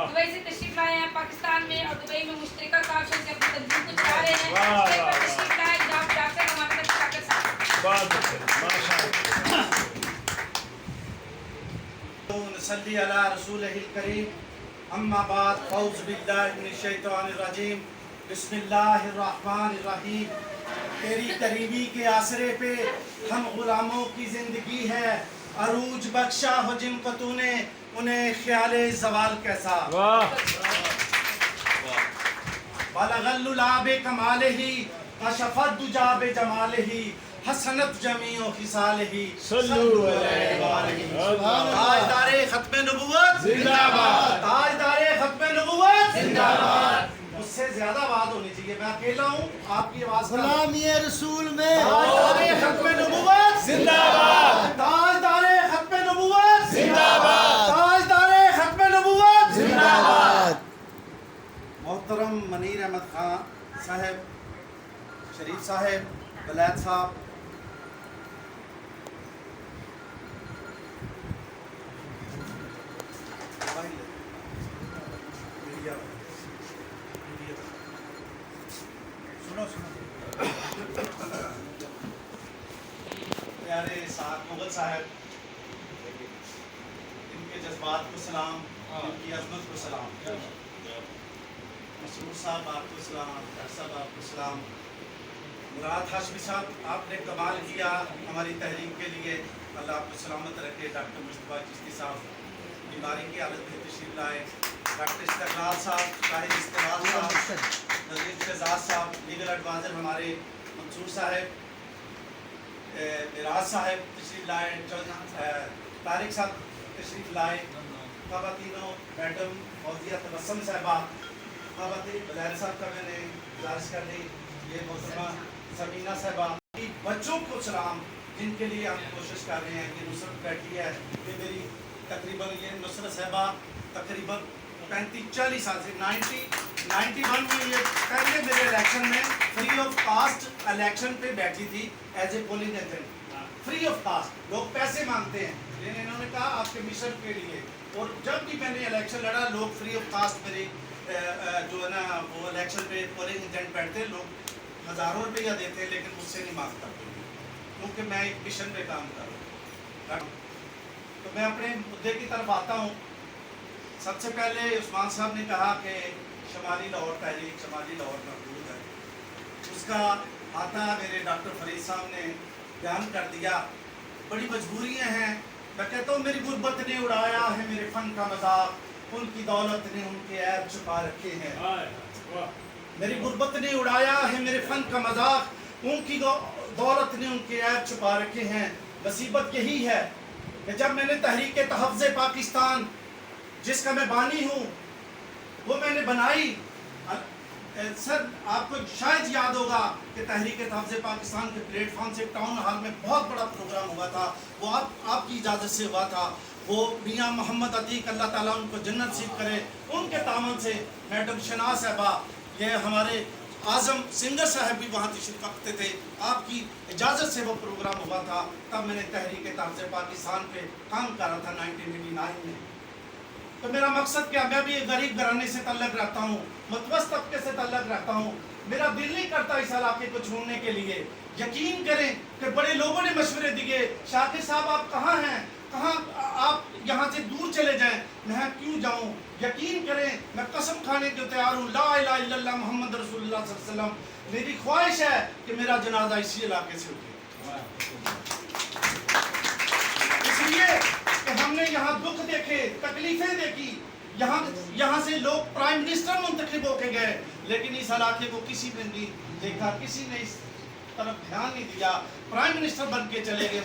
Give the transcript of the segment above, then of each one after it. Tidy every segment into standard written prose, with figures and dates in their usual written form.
Dubai से तशरीफ लाए हैं पाकिस्तान में और दुबई में मुश्तरका काउंसिल से अपनी तंजीम को चला रहे हैं। स्टेज पर तशरीफ लाए जनाब डॉक्टर हमारे शाकिर साहब। माशाअल्लाह। नसल्ली अला रसूलिहिल करीम, अम्मा बाद, औज़ु बिल्लाहि मिनश शैतानिर रजीम, बिस्मिल्लाहिर रहमानिर रहीम। तेरी करीबी के आसरे पे हम गुलामों की जिंदगी है, अरूज बख्शा हो जिनको तूने, उन्हें ख्याले ज़वाल कैसा। बलगल आबे कमालिही, कशफत दुजाबे जमालिही, हसनत जमीओ खिसालिही, सल्लु अलैहि। ताजदारे खत्मे नबुव्वत जिंदाबाद, ताजदारे खत्मे नबुव्वत जिंदाबाद। मुझसे ज्यादा आवाज होनी चाहिए, मैं अकेला हूँ, आपकी आवाज गुलामी रसूल में ताजदारे खत्मे नबुव्वत जिंदाबाद, ताजदारे खत्मे नबुव्वत जिंदाबाद, ताजदारे खत्मे नबुव्वत जिंदाबाद। मोहतरम मनीर अहमद खान साहब, शरीफ साहब, वलैद साहब, प्यारे मुगल साहब, इनके जज्बात को सलाम, इनकी अजमत को सलाम। मसरूर साहब आपको सलाम, डॉक्टर साहब आपको सलाम। मुराद हाशमी साहब, आपने कमाल किया हमारी तहरीक के लिए, अल्लाह आपको सलामत रखे। डॉक्टर मुस्तफा चिश्ती साहब बीमारी की हालत में तशरीफ लाए। डॉक्टर इस्तेकलाल साहब, शाहिद इस्तेकलाल साहब, नज़ीर शहजाद साहब, लीगल एडवाइज़र हमारे मंसूर साहब, मिराज साहब तशरीफ लाए, तारिक साहब तशरीफ लाए, ख़वातीनों मैडम फौजिया तबस्सुम साहबा, ख़वातीन बलैर साहब का मैंने गुजारिश कर दी, ये मोहतरमा समीना साहबा, बच्चों को सलाम जिनके लिए हम कोशिश कर रहे हैं। कि नुसरत बैठी है, ये मेरी तकरीबन, ये नुसरत साहबा तकरीबन 35-40 साल से 91 में ये पहले मेरे इलेक्शन में फ्री ऑफ कास्ट इलेक्शन पे बैठी थी as a polling agent, free of cost. लोग पैसे मांगते हैं, लेकिन इन्होंने कहा आपके मिशन के लिए। और जब भी मैंने इलेक्शन लड़ा, लोग फ्री ऑफ कास्ट मेरे जो है ना वो इलेक्शन पे पोलिंग एजेंट बैठते, लोग हज़ारों रुपया देते, लेकिन मुझसे नहीं मांगता क्योंकि मैं एक मिशन पे काम कर रहा हूँ। तो मैं अपने मुद्दे की तरफ आता हूँ। सबसे पहले उस्मान साहब ने कहा कि शमाली लाहौर तहरीक, शमाली लाहौर मौजूद है, उसका आता मेरे डॉक्टर फरीद साहब ने बयान कर दिया। बड़ी मजबूरियाँ हैं, मैं कहता हूँ मेरी गुर्बत ने उड़ाया है मेरे फ़न का मजाक, उनकी दौलत ने उनके ऐब छुपा रखे हैं। मेरी गुर्बत ने उड़ाया है मेरे फ़न का मजाक, उनकी दौलत ने उनके ऐब छुपा रखे हैं। मुसीबत यही है कि जब मैंने तहरीक तहफ़्ज़े पाकिस्तान, जिसका मैं बानी हूँ, वो मैंने बनाई। सर आपको शायद याद होगा कि तहरीक तहफ़्ज़े पाकिस्तान के प्लेटफॉर्म से टाउन हॉल में बहुत बड़ा प्रोग्राम हुआ था, वो आपकी इजाज़त से हुआ था। वो मियाँ मोहम्मद अतीक, अल्लाह ताला उनको जन्नत नसीब करे, उनके तामन से मैडम शनाज साहबा, ये हमारे आज़म सिंगर साहब भी वहाँ तशरीफ़ रखते थे, आपकी इजाज़त से वो प्रोग्राम हुआ था। तब मैंने तहरीक तहफ़्ज़े पाकिस्तान पे काम कर रहा था 1989 में। तो मेरा मकसद क्या, मैं भी एक गरीब घराने से तल्लक रखता हूँ, मतवस्त तबके से तल्लक रखता हूँ। मेरा दिल नहीं करता इस इलाके को छोड़ने के लिए। यकीन करें कि बड़े लोगों ने मशवरे दिए, शाकिर साहब आप कहाँ हैं, कहाँ आप यहाँ से दूर चले जाएं, मैं क्यों जाऊँ। यकीन करें मैं कसम खाने को तैयार हूँ, ला इलाहा इल्लल्लाह मोहम्मद रसूलुल्लाह सल्लल्लाहु अलैहि वसल्लम। मेरी ख्वाहिश है कि मेरा जनाजा इसी इलाके से उठे, इसलिए कि हमने यहाँ दुख देखे, तकलीफें देखी। यहाँ से लोग प्राइम मिनिस्टर मुंतखब होके गए, लेकिन इस इलाके को किसी ने नहीं देखा, किसी ने इस तरफ ध्यान नहीं दिया। प्राइम मिनिस्टर बन के चले गए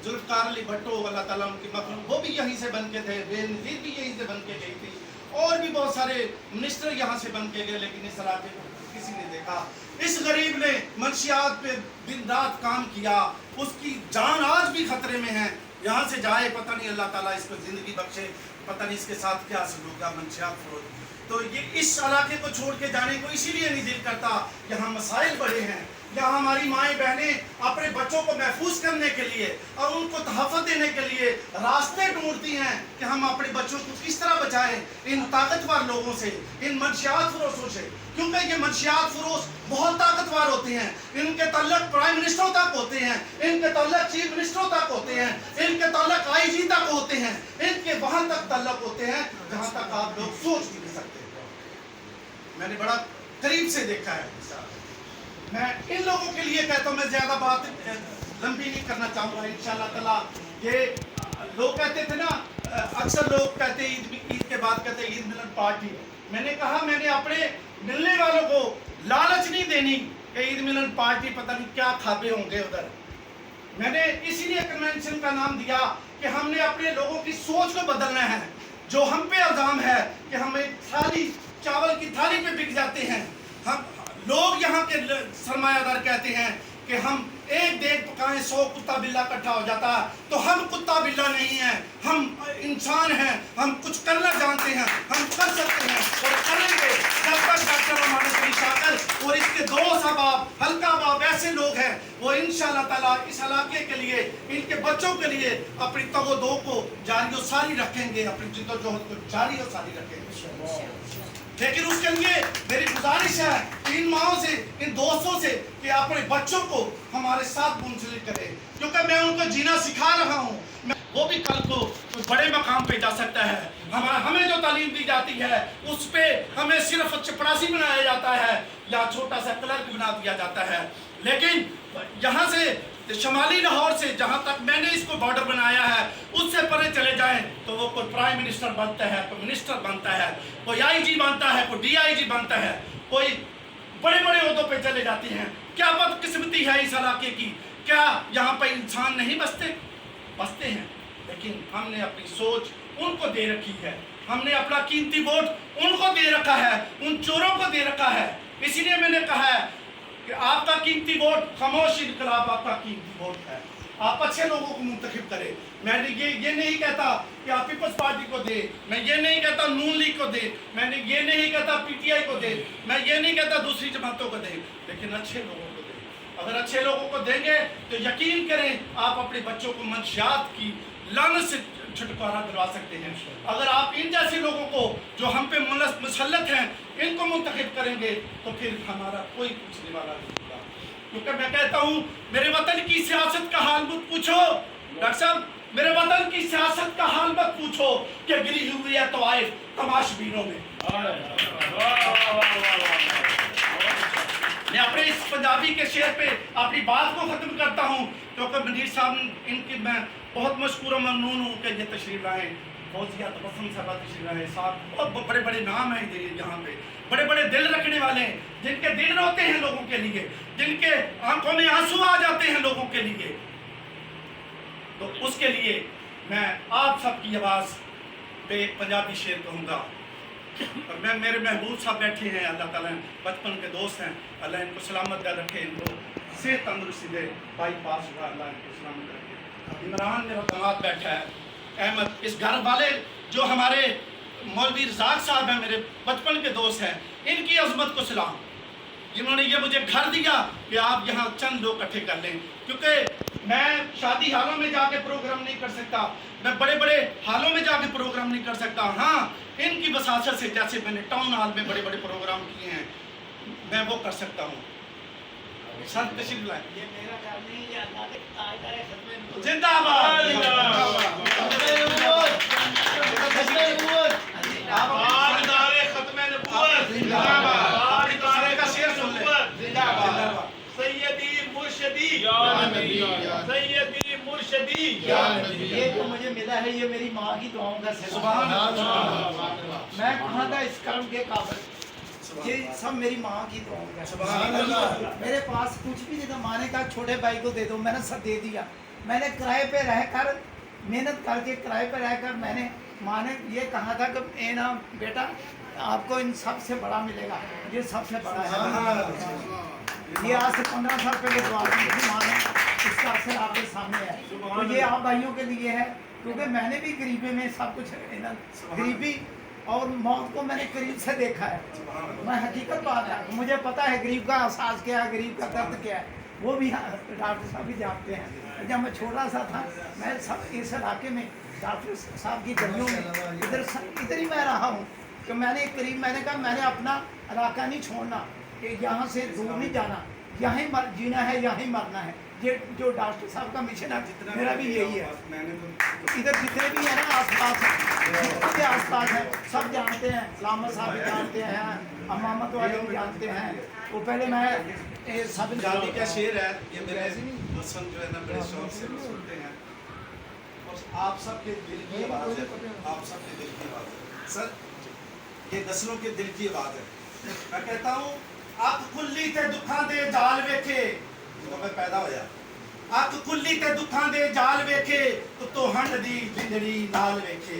जुल्फ़िकार अली भट्टो, अल्लाह ताला उनकी मग़फ़िरत, वो भी यहीं से बन के थे, बेनज़ीर भी यहीं से बन के गई थी, और भी बहुत सारे मिनिस्टर यहाँ से बन के गए, लेकिन इस इलाके को किसी ने देखा। इस गरीब ने मंशियात पे दिन रात काम किया, उसकी जान आज भी खतरे में है। यहाँ से जाए, पता नहीं अल्लाह ताला इसको ज़िंदगी बख्शे, पता नहीं इसके साथ क्या हासिल होगा, मंशियात फरोज। तो ये इस इलाके को छोड़ के जाने को इसीलिए नहीं दिल करता, यहाँ मसाइल बड़े हैं। जहाँ हमारी माएँ बहनें अपने बच्चों को महफूज करने के लिए और उनको तहफ़्फ़ुज़ देने के लिए रास्ते ढूंढती हैं कि हम अपने बच्चों को किस तरह बचाएं इन ताकतवर लोगों से, इन मंशियात फरोशों से, क्योंकि ये मंशियात फरोश बहुत ताकतवर होते हैं। इनके ताल्लुक प्राइम मिनिस्टरों तक होते हैं, इनके ताल्लुक चीफ मिनिस्टरों तक होते हैं, इनके ताल्लुक IG तक होते हैं, इनके वहाँ तक ताल्लुक होते हैं जहाँ तक आप लोग सोच भी नहीं सकते। मैंने बड़ा करीब से देखा है। मैं इन लोगों के लिए कहता हूँ, मैं ज़्यादा बात लंबी नहीं करना चाहूँगा इंशाअल्लाह ताला। ये लोग कहते थे ना, अक्सर लोग कहते ईद के बाद कहते ईद मिलन पार्टी। मैंने कहा मैंने अपने मिलने वालों को लालच नहीं देनी कि ईद मिलन पार्टी पता नहीं क्या खाबे होंगे उधर। मैंने इसीलिए कन्वेंशन का नाम दिया कि हमने अपने लोगों की सोच को बदलना है। जो हम पे इल्ज़ाम है कि हम एक थाली चावल की थाली पे बिक जाते हैं, हम लोग यहाँ के सरमायादार कहते हैं कि हम एक देख पकाएं 100 कुत्ता बिल्ला इकट्ठा हो जाता, तो हम कुत्ता बिल्ला नहीं हैं, हम इंसान हैं, हम कुछ करना जानते हैं, हम कर सकते हैं और करेंगे। जब तक डॉक्टर मोहम्मद शाकिर और इसके दोस्त अहबाब हल्का बाब ऐसे लोग हैं, वो इंशाअल्लाह ताला इस इलाके के लिए, इनके बच्चों के लिए अपनी तगो-दो को जारी और सारी रखेंगे, अपनी जिद्दोजहद को जारी और सारी रखेंगे। लेकिन उसके लिए मेरी गुजारिश है इन माओं से, इन दोस्तों से कि अपने बच्चों को हमारे साथ मुंसलिक करें, क्योंकि मैं उनको जीना सिखा रहा हूँ। वो भी कल को बड़े मकाम पे जा सकता है। हमें जो तालीम दी जाती है उस पे हमें सिर्फ चपरासी बनाया जाता है या छोटा सा क्लर्क बना दिया जाता है। लेकिन यहाँ से शमाली लाहौर से जहाँ तक मैंने इसको बॉर्डर बनाया है उससे परे चले जाएं तो वो कोई प्राइम मिनिस्टर बनता है, कोई मिनिस्टर बनता है, कोई IG बनता है, कोई DIG बनता है, कोई बड़े बड़े ओहदों पे चले जाते हैं। क्या बदकिस्मती है इस इलाके की। क्या यहाँ पर इंसान नहीं बसते हैं, लेकिन हमने अपनी सोच उनको दे रखी है, हमने अपना कीमती वोट उनको दे रखा है, उन चोरों को दे रखा है। इसीलिए मैंने कहा है कि आपका कीमती वोट खामोश इनकलाब आपका कीमती वोट है। आप अच्छे लोगों को मुंतखब करें। मैं ये नहीं कहता कि आप पीपल्स पार्टी को दे, मैं ये नहीं कहता नून लीग को दे, मैंने ये नहीं कहता PTI को दे, मैं ये नहीं कहता दूसरी जमातों को दे, लेकिन अच्छे लोगों को दे। अगर अच्छे लोगों को देंगे तो यकीन करें आप अपने बच्चों को मंशियात की लानत से छुटकारा दिलवा सकते हैं। अगर आप इन जैसे लोगों को जो हम पे मुसल्लत हैं इनको मुंतखब करेंगे तो फिर हमारा कोई पूछने वाला नहीं होगा। क्योंकि मैं कहता हूँ मेरे वतन की सियासत का हाल मत पूछो डॉक्टर साहब, मेरे वतन की सियासत का हाल मत पूछो कि गिरी हुई है तवाइफ तमाशबीनों में। मैं अपने इस पंजाबी के शेर पे अपनी बात को ख़त्म करता हूँ, क्योंकि मनीर साहब इनकी मैं बहुत मशकूर और ममनून हूँ कि ये तशरीफ लाएँ। फौजिया तबस्सुम साहब तशरीफ लाएँ, साहब बहुत बड़े बड़े नाम हैं इधर यहाँ पे, बड़े बड़े दिल रखने वाले हैं, जिनके दिल रोते हैं लोगों के लिए, जिनके आंखों में आंसू आ जाते हैं लोगों के लिए। तो उसके लिए मैं आप सबकी आवाज़ पे एक पंजाबी शेर कहूँगा। और मैं मेरे महबूब साहब बैठे हैं, अल्लाह ताला बचपन के दोस्त हैं, अल्लाह इनको सलामत कर रखे, इनको सेहत तंदुरुस्ती दे, बाईपास हुआ अल्लाह इनको सलामत रखे। इमरान मेरा दामाद बैठा है, अहमद, इस घर वाले जो हमारे मौलवी रज़ाक साहब हैं, मेरे बचपन के दोस्त हैं, इनकी अजमत को सलाम, जिन्होंने ये मुझे घर दिया कि आप यहाँ चंद लोग इकट्ठे कर लें। क्योंकि मैं शादी हालों में जाके प्रोग्राम नहीं कर सकता, मैं बड़े बड़े हालों में जाके प्रोग्राम नहीं कर सकता। हाँ, इनकी वसासत से जैसे मैंने टाउन हॉल में बड़े बड़े प्रोग्राम किए हैं मैं वो कर सकता हूँ। सर तशरीफ लाए। जिंदाबाद सैयदी मुर्शदी मुर्शदी। ये तो मुझे मिला है, ये मेरी माँ की दुआओं का सुभान अल्लाह। मैं कहाँ था इस कर्म के काबिल, ये सब मेरी माँ की दुआओं का सुभान अल्लाह। मेरे पास कुछ भी नहीं था, माँ ने कहा छोटे भाई को दे दो, मैंने सब दे दिया। मैंने किराए पे रहकर मेहनत करके किराए पे रहकर मैंने, माँ ने ये कहा था कि ए ना बेटा आपको इन सब से बड़ा मिलेगा, ये सबसे बड़ा है। ये आज से 15 साल पहले दुआ की थी माँ ने, इसका असर आपके सामने है। तो ये आप भाइयों के लिए है, क्योंकि मैंने भी गरीबी में सब कुछ गरीबी और मौत को मैंने करीब से देखा है। मैं हकीकत बात है, मुझे पता है गरीब का एहसास क्या है, गरीब का दर्द क्या है, वो भी डॉक्टर साहब भी जानते हैं। जब मैं छोटा सा था, मैं सब इस इलाके में डॉक्टर साहब की गलियों में इधर ही मैं रहा हूँ। तो मैंने कहा मैंने अपना इलाका नहीं छोड़ना, कि यहाँ से दूर नहीं जाना, यहाँ ही जीना है, यहाँ ही मरना है। ये जो डॉक्टर साहब का मिशन है मेरा भी यही है। इधर जितने भी हैं ना आसपास, जितने भी आसपास हैं सब जानते हैं, लामा साहब भी जानते हैं, अमामत वाले भी जानते हैं। वो पहले मैं सब जाति का शेर है ये, मेरे दोस्त जो है ना बड़े शौक से सुनते हैं, और आप सबके दिल की आवाज़ है, आप सबके दिल की आवाज़ है सर, ये नस्लों के दिल की आवाज़ है। मैं कहता हूँ अख खुली ते दुखा दे जाल वेखे, ਜਦੋਂ ਮੈਂ ਪੈਦਾ ਹੋਇਆ, ਅੱਖ ਖੁੱਲੀ ਤੇ ਦੁੱਖਾਂ ਦੇ ਜਾਲ ਵੇਖੇ, ਉਤੋਂ ਹੰਡ ਦੀ ਜਿੰਦੜੀ ਨਾਲ ਵੇਖੇ।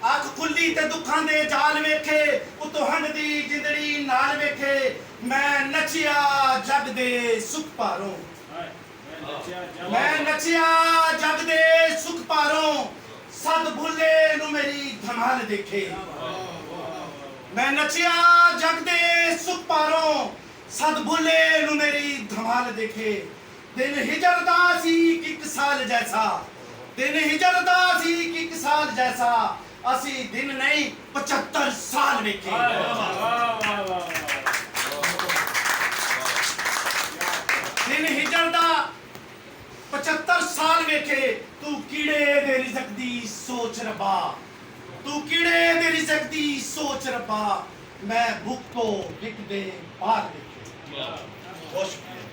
ਅੱਖ ਖੁੱਲੀ ਤੇ ਦੁੱਖਾਂ ਦੇ ਜਾਲ ਵੇਖੇ, ਉਤੋਂ ਹੰਡ ਦੀ ਜਿੰਦੜੀ ਨਾਲ ਵੇਖੇ। ਮੈਂ ਨੱਚਿਆ ਜਗ ਦੇ ਸੁਖ ਭਾਰੋਂ, ਮੈਂ ਨੱਚਿਆ ਜਗ ਦੇ ਸੁਖ ਭਾਰੋਂ, ਸਦ ਭੁੱਲੇ ਨੂੰ ਮੇਰੀ ਧਮਾਲ ਦੇਖੇ। ਮੈਂ ਨੱਚਿਆ ਜਗ ਦੇ ਸੁਖ ਭਾਰੋਂ, सद भुले नु मेरी धमाल देखे। दिन हिजरदा सी कि एक साल जैसा, दिन हिजरदा सी कि एक साल जैसा, असी दिन नहीं 75 साल वेखे। दिन हिजरदा 75 साल वेखे। तू कीड़े दे रिज़्क़ दी सोच रब्बा, तू कीड़े दे रिज़्क़ दी सोच रब्बा, मैं भुख तो लिख दे पार देखे। बहुत शुक्रिया।